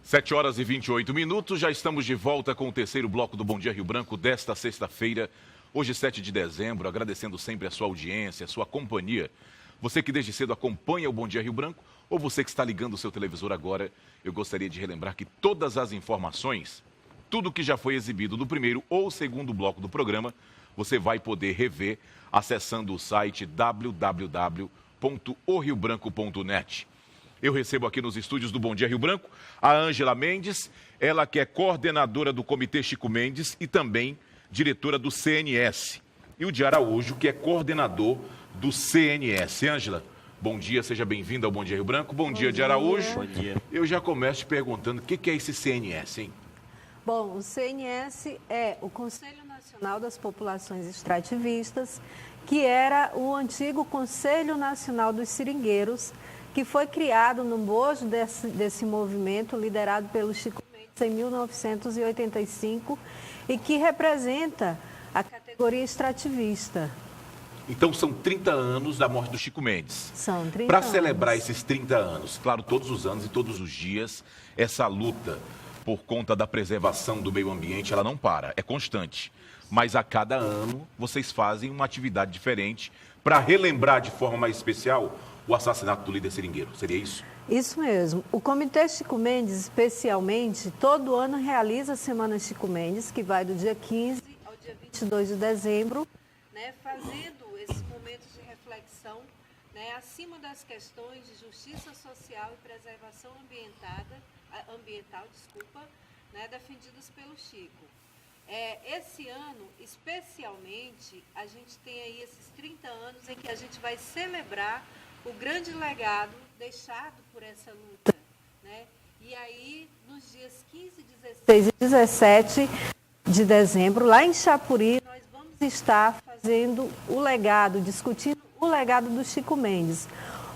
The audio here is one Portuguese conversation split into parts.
7h28, já estamos de volta com o terceiro bloco do Bom Dia Rio Branco desta sexta-feira, hoje 7 de dezembro, agradecendo sempre a sua audiência, a sua companhia. Você que desde cedo acompanha o Bom Dia Rio Branco, ou você que está ligando o seu televisor agora, eu gostaria de relembrar que todas as informações, tudo que já foi exibido no primeiro ou segundo bloco do programa, você vai poder rever acessando o site www.oriobranco.net. Eu recebo aqui nos estúdios do Bom Dia Rio Branco a Ângela Mendes, ela que é coordenadora do Comitê Chico Mendes e também diretora do CNS. E o de Araújo, que é coordenador do CNS. Ângela, bom dia, seja bem-vinda ao Bom Dia Rio Branco. Bom dia, de Araújo. Bom dia. Eu já começo te perguntando o que é esse CNS, hein? Bom, o CNS é o Conselho Nacional das Populações Extrativistas, que era o antigo Conselho Nacional dos Seringueiros, que foi criado no bojo desse movimento, liderado pelo Chico Mendes em 1985, e que representa a categoria extrativista. Então são 30 anos da morte do Chico Mendes. São 30 Para anos. celebrar esses 30 anos, claro, todos os anos e todos os dias, essa luta por conta da preservação do meio ambiente, ela não para, é constante. Mas a cada ano vocês fazem uma atividade diferente para relembrar de forma mais especial o assassinato do líder seringueiro, seria isso? Isso mesmo. O Comitê Chico Mendes, especialmente, todo ano realiza a Semana Chico Mendes, que vai do dia 15 ao dia 22 de dezembro, né, fazendo esses momentos de reflexão, né, acima das questões de justiça social e preservação ambiental, né, defendidas pelo Chico. Esse ano, especialmente, a gente tem aí esses 30 anos em que a gente vai celebrar o grande legado deixado por essa luta, né? E aí, nos dias 15, 16 e 17 de dezembro, lá em Chapuri, nós vamos estar fazendo o legado, discutindo o legado do Chico Mendes.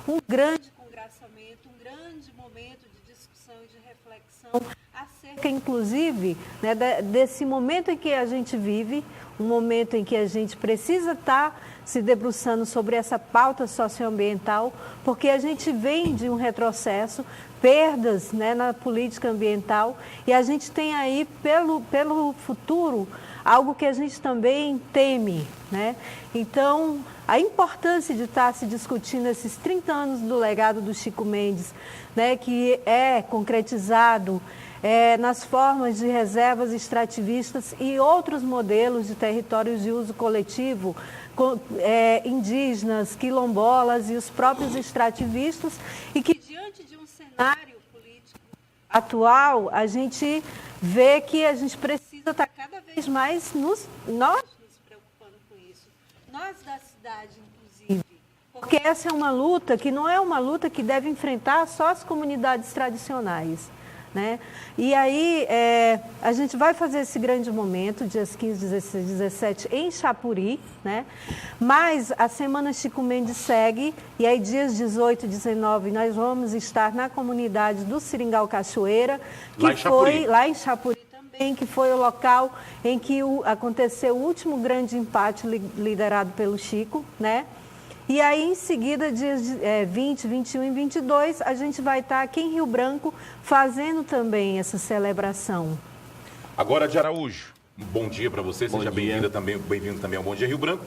Um grande congraçamento, um grande momento de discussão e de reflexão acerca, inclusive, né, desse momento em que a gente vive, um momento em que a gente precisa estar se debruçando sobre essa pauta socioambiental, porque a gente vem de um retrocesso, perdas, né, na política ambiental, e a gente tem aí, pelo futuro, algo que a gente também teme, né? Então, a importância de estar se discutindo esses 30 anos do legado do Chico Mendes, né, que é concretizado nas formas de reservas extrativistas e outros modelos de territórios de uso coletivo, indígenas, quilombolas e os próprios extrativistas, e que diante de um cenário político atual, a gente vê que a gente precisa estar cada vez mais nós nos preocupando com isso. Nós da cidade, inclusive, porque essa é uma luta que não é uma luta que deve enfrentar só as comunidades tradicionais, né? E aí a gente vai fazer esse grande momento, dias 15, 16, 17, em Chapuri, né? Mas a Semana Chico Mendes segue, e aí dias 18 e 19 nós vamos estar na comunidade do Seringal Cachoeira, que foi lá em Chapuri também, que foi o local em que aconteceu o último grande empate liderado pelo Chico, né? E aí, em seguida, dias 20, 21 e 22, a gente vai estar aqui em Rio Branco fazendo também essa celebração. Agora, de Araújo, bom dia para você, seja bem-vindo também ao Bom Dia Rio Branco.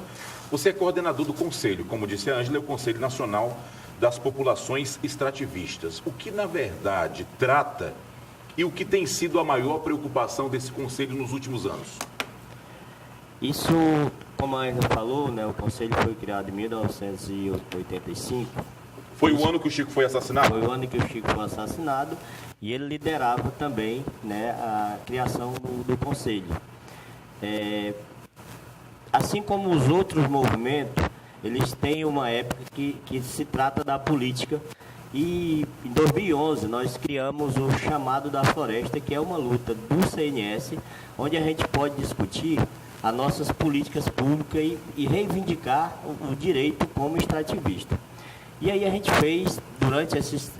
Você é coordenador do Conselho, como disse a Ângela, é o Conselho Nacional das Populações Extrativistas. O que, na verdade, trata e o que tem sido a maior preocupação desse Conselho nos últimos anos? Isso, como a Ana falou, né, o Conselho foi criado em 1985. Foi o ano que o Chico foi assassinado? Foi o ano que o Chico foi assassinado e ele liderava também, né, a criação do Conselho. Assim como os outros movimentos, eles têm uma época que se trata da política. E em 2011 nós criamos o Chamado da Floresta, que é uma luta do CNS, onde a gente pode discutir as nossas políticas públicas e reivindicar o direito como extrativista. E aí a gente fez, durante esses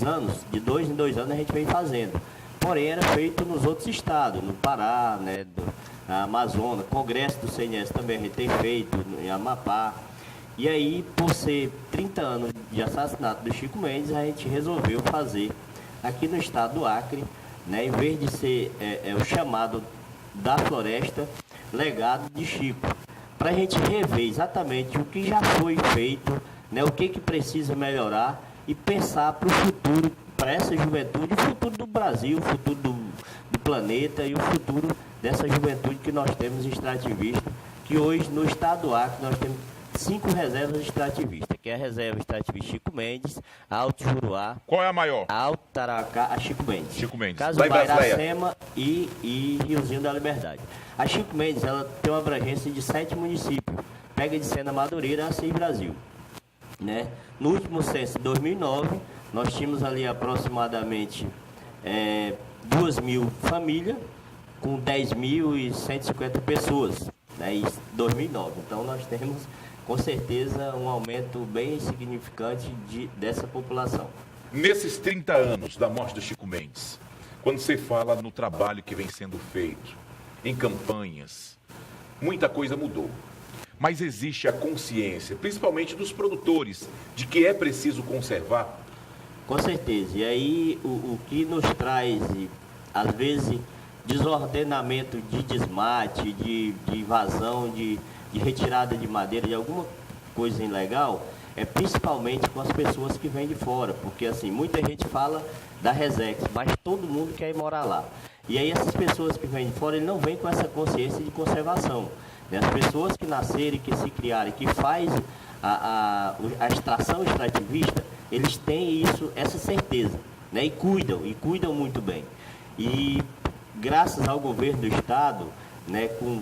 anos, de 2 em 2 anos a gente vem fazendo. Porém, era feito nos outros estados, no Pará, né, na Amazônia, Congresso do CNS também a gente tem feito, em Amapá. E aí, por ser 30 anos de assassinato do Chico Mendes, a gente resolveu fazer aqui no estado do Acre, né, em vez de ser o chamado da floresta legado de Chico, para a gente rever exatamente o que já foi feito, né, o que precisa melhorar e pensar para o futuro, para essa juventude, o futuro do Brasil, o futuro do planeta e o futuro dessa juventude que nós temos extrativista, que hoje no estado do Acre nós temos 5 reservas extrativistas, que é a reserva extrativista Chico Mendes, Alto Juruá. Qual é a maior? Alto Taracá, a Chico Mendes. Chico Mendes. Caso Iracema e Riozinho da Liberdade. A Chico Mendes, ela tem uma abrangência de 7 municípios. Pega de Sena Madureira a Assis Brasil. Né? No último censo de 2009, nós tínhamos ali aproximadamente 2.000 famílias, com 10.150 pessoas, né, em 2009. Então, nós temos, com certeza, um aumento bem significante dessa população. Nesses 30 anos da morte do Chico Mendes, quando você fala no trabalho que vem sendo feito, em campanhas, muita coisa mudou. Mas existe a consciência, principalmente dos produtores, de que é preciso conservar? Com certeza. E aí, o que nos traz, às vezes, desordenamento de desmate, de invasão, de retirada de madeira, de alguma coisa ilegal, é principalmente com as pessoas que vêm de fora. Porque, assim, muita gente fala da Resex, mas todo mundo quer ir morar lá. E aí, essas pessoas que vêm de fora, ele não vêm com essa consciência de conservação. As pessoas que nascerem, que se criarem, que fazem a extração extrativista, eles têm essa certeza, né? E cuidam muito bem. E graças ao governo do estado, né, com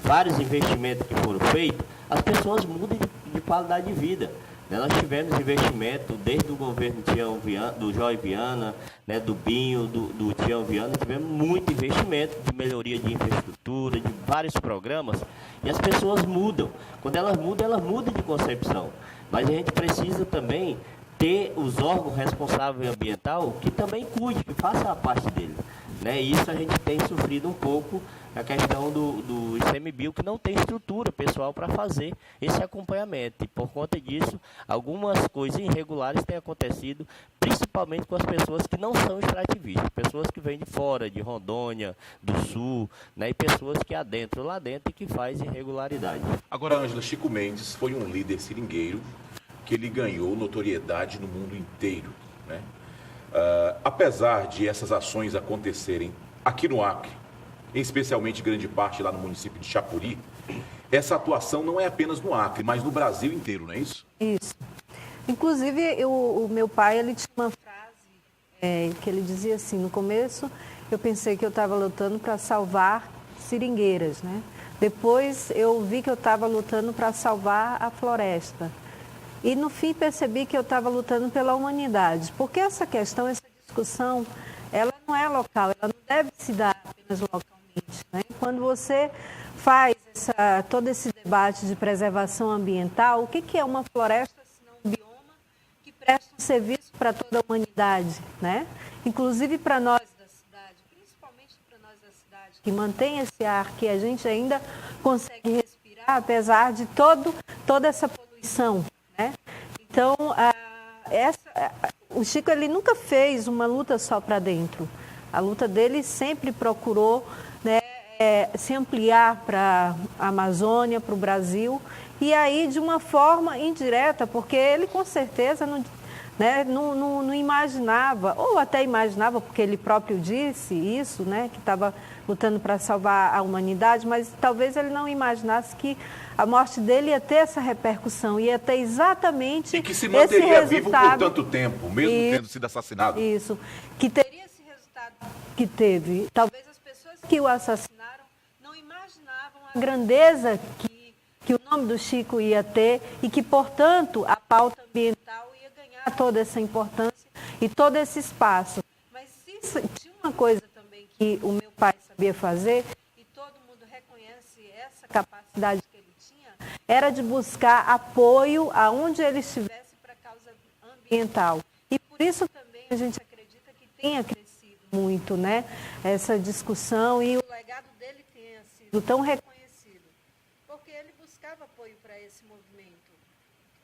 vários investimentos que foram feitos, as pessoas mudam de qualidade de vida. Nós tivemos investimento desde o governo do Joy Viana, né, do Binho, do Tião Viana, tivemos muito investimento de melhoria de infraestrutura, de vários programas, e as pessoas mudam. Quando elas mudam de concepção. Mas a gente precisa também ter os órgãos responsáveis ambiental que também cuide, que faça a parte dele. Né? E isso a gente tem sofrido um pouco a questão do ICMBio, que não tem estrutura pessoal para fazer esse acompanhamento. E por conta disso, algumas coisas irregulares têm acontecido, principalmente com as pessoas que não são extrativistas, pessoas que vêm de fora, de Rondônia, do Sul, né? E pessoas que adentram lá dentro e que fazem irregularidade. Agora, Ângela, Chico Mendes foi um líder seringueiro que ele ganhou notoriedade no mundo inteiro, né? Apesar de essas ações acontecerem aqui no Acre, especialmente grande parte lá no município de Chapuri, essa atuação não é apenas no Acre, mas no Brasil inteiro, não é isso? Isso. Inclusive, o meu pai, ele tinha uma frase que ele dizia assim, no começo eu pensei que eu estava lutando para salvar seringueiras, né? Depois eu vi que eu estava lutando para salvar a floresta. E no fim percebi que eu estava lutando pela humanidade, porque essa questão, essa discussão, ela não é local, ela não deve se dar apenas localmente, né? Quando você faz todo esse debate de preservação ambiental, o que é uma floresta senão um bioma que presta um serviço para toda a humanidade, né? Inclusive para nós da cidade, principalmente para nós da cidade, que mantém esse ar que a gente ainda consegue respirar, apesar de toda essa poluição. Né? Então, o Chico ele nunca fez uma luta só para dentro. A luta dele sempre procurou, né, se ampliar para a Amazônia, para o Brasil, e aí de uma forma indireta, porque ele com certeza não imaginava, ou até imaginava, porque ele próprio disse isso, né, que estava lutando para salvar a humanidade, mas talvez ele não imaginasse que a morte dele ia ter essa repercussão, ia ter exatamente e que se manteria vivo por tanto tempo, mesmo tendo sido assassinado. Isso, que teria esse resultado que teve. Talvez as pessoas que o assassinaram não imaginavam a grandeza que o nome do Chico ia ter e que, portanto, a pauta ambiental ia ganhar toda essa importância e todo esse espaço. Mas tinha uma coisa também que o meu pai sabia fazer, e todo mundo reconhece essa capacidade que ele tinha, era de buscar apoio aonde ele estivesse para a causa ambiental. E por isso também a gente acredita que tenha crescido muito, né, essa discussão e o legado dele tenha sido tão reconhecido. Porque ele buscava apoio para esse movimento.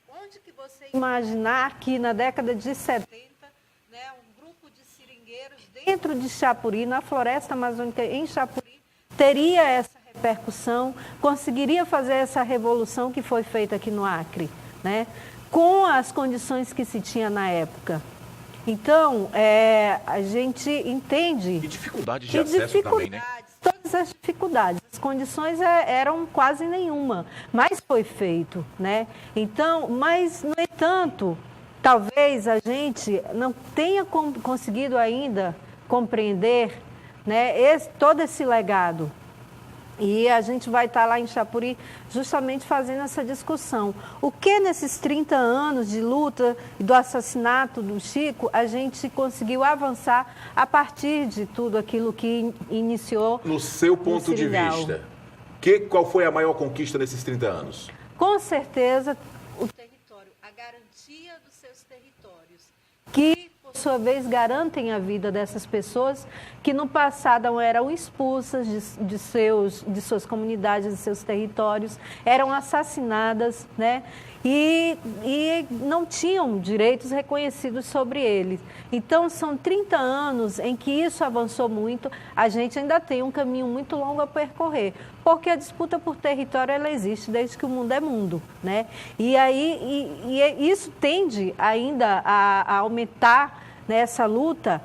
Onde que você imaginar que na década de 70, né, um grupo de dentro de Chapuri, na floresta amazônica em Chapuri, teria essa repercussão, conseguiria fazer essa revolução que foi feita aqui no Acre, né? Com as condições que se tinha na época. Então, a gente entende... E dificuldade de acesso também, né? Todas as dificuldades. As condições eram quase nenhuma, mas foi feito, né? Então, mas, no entanto, talvez a gente não tenha conseguido ainda compreender, né, todo esse legado. E a gente vai estar lá em Chapuri justamente fazendo essa discussão. O que nesses 30 anos de luta e do assassinato do Chico, a gente conseguiu avançar a partir de tudo aquilo que iniciou no seu ponto de vista, qual foi a maior conquista nesses 30 anos? Com certeza, o território, a garantia dos seus territórios, que, por sua vez, garantem a vida dessas pessoas que no passado eram expulsas de suas comunidades, de seus territórios, eram assassinadas, né? E não tinham direitos reconhecidos sobre eles. Então, são 30 anos em que isso avançou muito, a gente ainda tem um caminho muito longo a percorrer, porque a disputa por território, ela existe desde que o mundo é mundo, né? E isso tende ainda a aumentar nessa luta,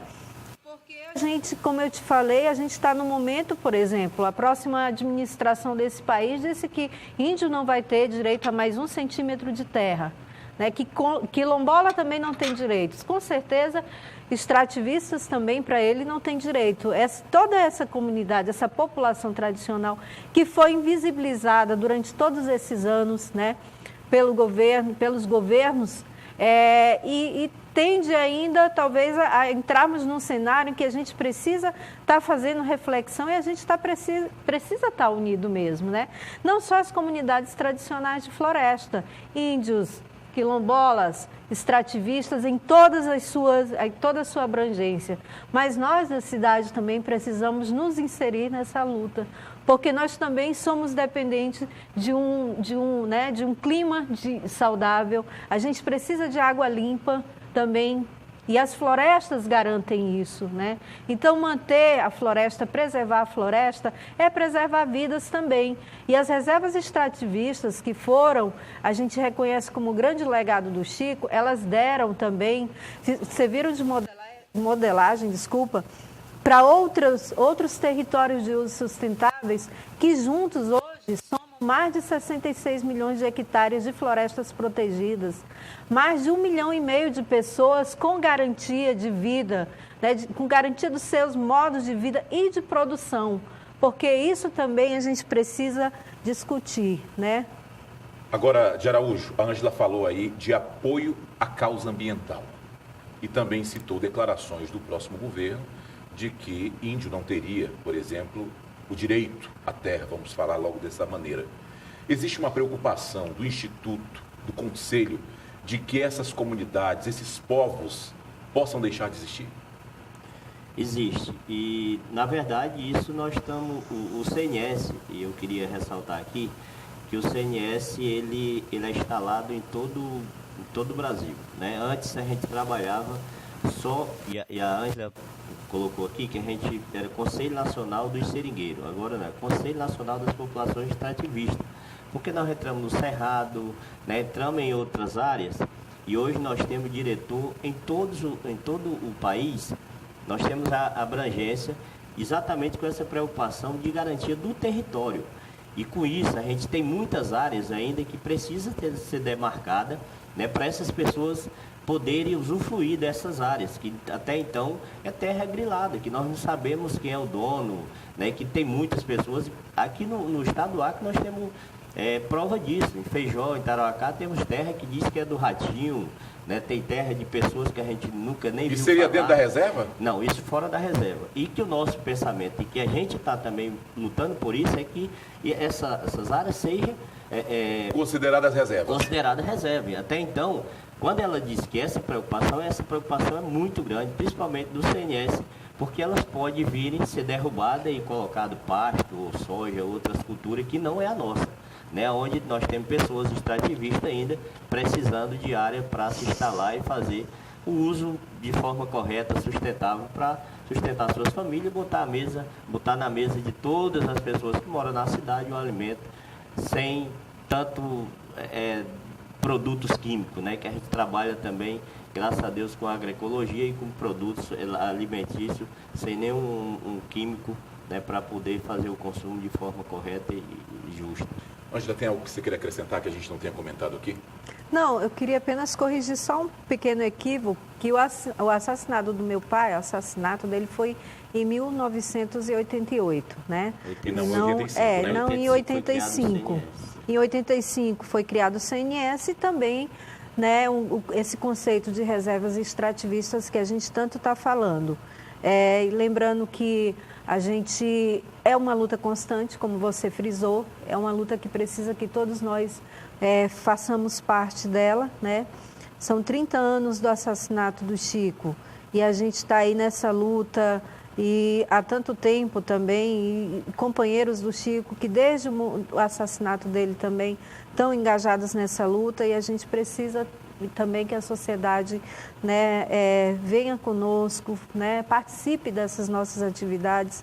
porque a gente, como eu te falei, a gente está no momento, por exemplo, a próxima administração desse país disse que índio não vai ter direito a mais 1 centímetro de terra, né? Que quilombola também não tem direitos. Com certeza, extrativistas também, para ele, não tem direito. Toda essa comunidade, essa população tradicional que foi invisibilizada durante todos esses anos, né, pelos governos, e tende ainda, talvez, a entrarmos num cenário em que a gente precisa estar fazendo reflexão e a gente precisa estar unido mesmo, né? Não só as comunidades tradicionais de floresta, índios, quilombolas, extrativistas, em toda a sua abrangência. Mas nós, da cidade, também precisamos nos inserir nessa luta, porque nós também somos dependentes de um clima saudável. A gente precisa de água limpa também, e as florestas garantem isso, né? Então, manter a floresta, preservar a floresta, é preservar vidas também. E as reservas extrativistas que a gente reconhece como grande legado do Chico, elas deram também, serviram de modelagem, para outros territórios de uso sustentáveis, que juntos hoje somam mais de 66 milhões de hectares de florestas protegidas, mais de 1,5 milhão de pessoas com garantia de vida, né, com garantia dos seus modos de vida e de produção, porque isso também a gente precisa discutir, né? Agora, de Araújo, a Ângela falou aí de apoio à causa ambiental e também citou declarações do próximo governo de que índio não teria, por exemplo, o direito à terra, vamos falar logo dessa maneira. Existe uma preocupação do Instituto, do Conselho, de que essas comunidades, esses povos, possam deixar de existir? Existe. E, na verdade, isso nós estamos... O CNS, e eu queria ressaltar aqui, que o CNS ele é instalado em todo o Brasil, né? Antes a gente trabalhava só, e a Ângela colocou aqui que a gente era Conselho Nacional dos Seringueiros, agora não é Conselho Nacional das Populações Extrativistas, porque nós entramos no Cerrado, né, entramos em outras áreas, e hoje nós temos diretor em todo o país, nós temos a abrangência exatamente com essa preocupação de garantia do território. E com isso a gente tem muitas áreas ainda que precisam ser demarcadas, né, para essas pessoas poderem usufruir dessas áreas, que até então é terra grilada, que nós não sabemos quem é o dono, né, que tem muitas pessoas. Aqui no estado do Acre nós temos prova disso. Em Feijó, em Tarauacá, temos terra que diz que é do Ratinho, né, tem terra de pessoas que a gente nunca nem viu falar. E seria dentro da reserva? Não, isso fora da reserva. E que o nosso pensamento, e que a gente está também lutando por isso, é que essas áreas sejam... consideradas reservas. Consideradas reserva. Até então, quando ela diz que essa preocupação é muito grande, principalmente do CNS, porque elas podem virem ser derrubadas e colocado pasto, ou soja, outras culturas que não é a nossa, né? Onde nós temos pessoas extrativistas ainda precisando de área para se instalar e fazer o uso de forma correta, sustentável, para sustentar suas famílias, botar na mesa de todas as pessoas que moram na cidade o alimento sem tanto produtos químicos, né? Que a gente trabalha também, graças a Deus, com a agroecologia e com produtos alimentícios sem nenhum químico, né? Para poder fazer o consumo de forma correta e justa. Ângela, tem algo que você queria acrescentar que a gente não tenha comentado aqui? Não, eu queria apenas corrigir só um pequeno equívoco, que o assassinato do meu pai, o assassinato dele foi em 1988, né? E não em 85, né? Não em 85. Em 85 foi criado o CNS e também, né, esse conceito de reservas extrativistas que a gente tanto está falando. Lembrando que a gente é uma luta constante, como você frisou, é uma luta que precisa que todos nós façamos parte dela, né? São 30 anos do assassinato do Chico e a gente está aí nessa luta e há tanto tempo também, e companheiros do Chico que desde o assassinato dele também estão engajados nessa luta e a gente precisa também que a sociedade, né, venha conosco, né, participe dessas nossas atividades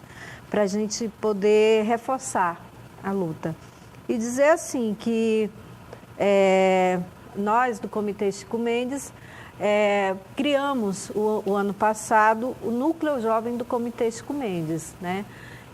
para a gente poder reforçar a luta. E dizer assim que nós do Comitê Chico Mendes criamos o ano passado o Núcleo Jovem do Comitê Chico Mendes, né?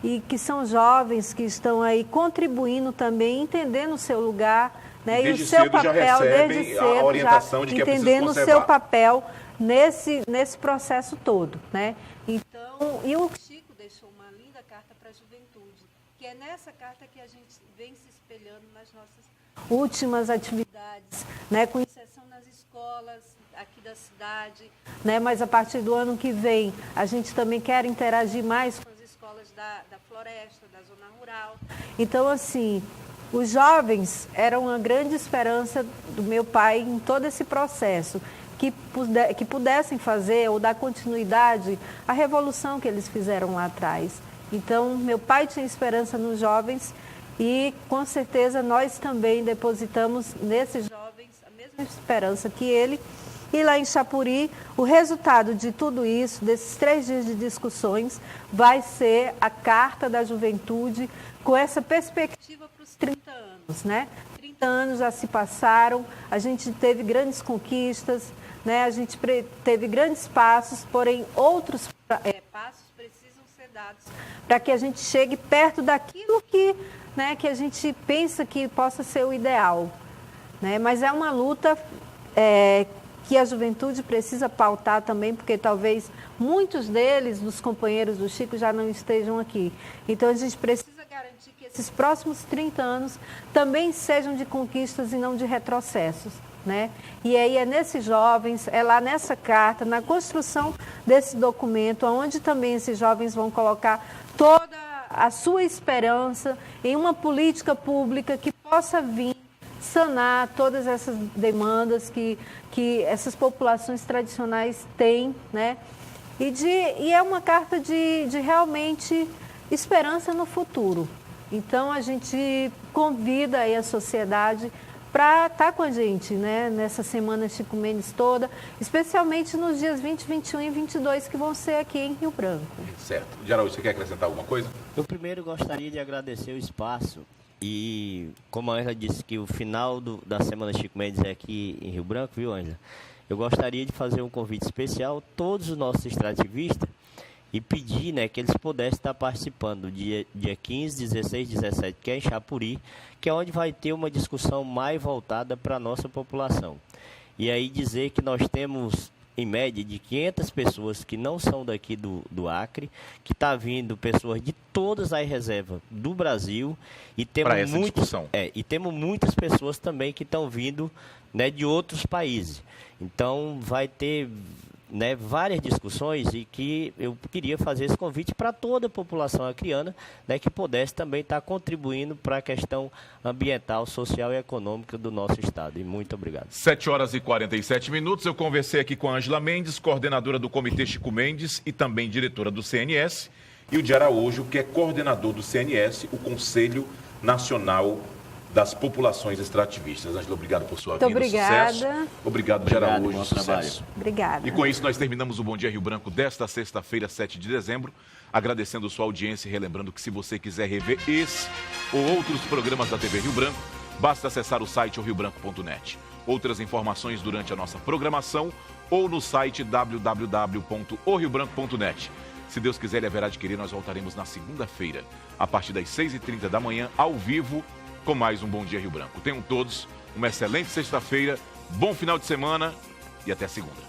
E que são jovens que estão aí contribuindo também, entendendo o seu lugar, né? E o seu papel, desde cedo, a orientação de que entendendo o seu papel nesse processo todo, né? Então, e o Chico deixou uma linda carta para a juventude, que é nessa carta que a gente vem se espelhando nas nossas últimas atividades, né? Com inserção nas escolas aqui da cidade, né? Mas a partir do ano que vem, a gente também quer interagir mais com as escolas da floresta, da zona rural. Então, assim, os jovens eram uma grande esperança do meu pai em todo esse processo, que pudessem fazer ou dar continuidade à revolução que eles fizeram lá atrás. Então, meu pai tinha esperança nos jovens e, com certeza, nós também depositamos nesses jovens a mesma esperança que ele. E lá em Chapuri, o resultado de tudo isso, desses 3 dias de discussões, vai ser a Carta da Juventude com essa perspectiva para os 30 anos, né? 30 anos já se passaram, a gente teve grandes conquistas, né? A gente teve grandes passos, porém outros passos precisam ser dados para que a gente chegue perto daquilo que, né, que a gente pensa que possa ser o ideal, né? Mas é uma luta que a juventude precisa pautar também, porque talvez muitos deles, dos companheiros do Chico, já não estejam aqui. Então, a gente precisa garantir que esses próximos 30 anos também sejam de conquistas e não de retrocessos, né? E aí é nesses jovens, é lá nessa carta, na construção desse documento, onde também esses jovens vão colocar toda a sua esperança em uma política pública que possa vir sanar todas essas demandas que essas populações tradicionais têm, né? E é uma carta de realmente esperança no futuro. Então, a gente convida aí a sociedade para estar com a gente, né? Nessa semana Chico Mendes toda, especialmente nos dias 20, 21 e 22, que vão ser aqui em Rio Branco. Certo. Geraldo, você quer acrescentar alguma coisa? Eu primeiro gostaria de agradecer o espaço. E como a Ângela disse que o final da Semana Chico Mendes é aqui em Rio Branco, viu, Ângela? Eu gostaria de fazer um convite especial a todos os nossos extrativistas e pedir, né, que eles pudessem estar participando dia 15, 16, 17, que é em Chapuri, que é onde vai ter uma discussão mais voltada para a nossa população. E aí dizer que nós temos, em média, de 500 pessoas que não são daqui do Acre, que está vindo pessoas de todas as reservas do Brasil e temos temos muitas pessoas também que estão vindo, né, de outros países. Então vai ter, né, várias discussões e que eu queria fazer esse convite para toda a população acreana, né, que pudesse também estar contribuindo para a questão ambiental, social e econômica do nosso estado. E muito obrigado. 7h47. Eu conversei aqui com a Ângela Mendes, coordenadora do Comitê Chico Mendes e também diretora do CNS, e o de Araújo, que é coordenador do CNS, o Conselho Nacional das populações extrativistas. Ângela, obrigado por sua Muito vinda, obrigada. sucesso. Obrigado, Araújo, bom sucesso. trabalho. Obrigada. E com isso nós terminamos o Bom Dia Rio Branco desta sexta-feira, 7 de dezembro, agradecendo sua audiência e relembrando que se você quiser rever esse ou outros programas da TV Rio Branco, basta acessar o site riobranco.net. Outras informações durante a nossa programação ou no site www.oriobranco.net. Se Deus quiser e haverá de querer, nós voltaremos na segunda-feira, a partir das 6h30 da manhã, ao vivo, com mais um Bom Dia Rio Branco. Tenham todos uma excelente sexta-feira, bom final de semana e até segunda.